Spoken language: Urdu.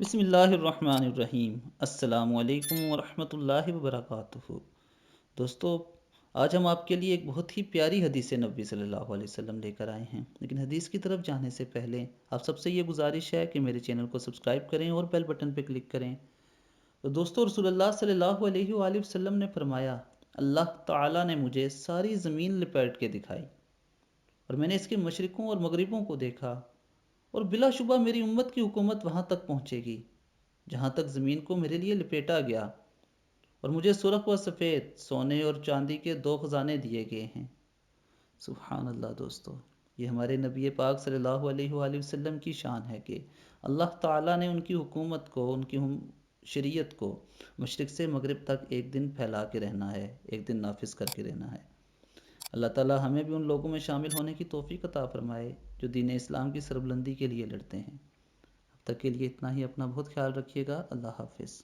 بسم اللہ الرحمن الرحیم۔ السلام علیکم ورحمۃ اللہ وبرکاتہ۔ دوستو، آج ہم آپ کے لیے ایک بہت ہی پیاری حدیث نبی صلی اللہ علیہ وسلم لے کر آئے ہیں، لیکن حدیث کی طرف جانے سے پہلے آپ سب سے یہ گزارش ہے کہ میرے چینل کو سبسکرائب کریں اور بیل بٹن پہ کلک کریں۔ تو دوستو، رسول اللہ صلی اللہ علیہ وآلہ وسلم نے فرمایا، اللہ تعالیٰ نے مجھے ساری زمین لپیٹ کے دکھائی اور میں نے اس کے مشرقوں اور مغربوں کو دیکھا، اور بلا شبہ میری امت کی حکومت وہاں تک پہنچے گی جہاں تک زمین کو میرے لیے لپیٹا گیا، اور مجھے سرخ و سفید سونے اور چاندی کے 2 خزانے دیے گئے ہیں۔ سبحان اللہ دوستو، یہ ہمارے نبی پاک صلی اللہ علیہ وآلہ وسلم کی شان ہے کہ اللہ تعالیٰ نے ان کی حکومت کو، ان کی شریعت کو مشرق سے مغرب تک ایک دن پھیلا کے رہنا ہے، ایک دن نافذ کر کے رہنا ہے۔ اللہ تعالیٰ ہمیں بھی ان لوگوں میں شامل ہونے کی توفیق عطا فرمائے جو دین اسلام کی سربلندی کے لیے لڑتے ہیں۔ اب تک کے لیے اتنا ہی، اپنا بہت خیال رکھیے گا۔ اللہ حافظ۔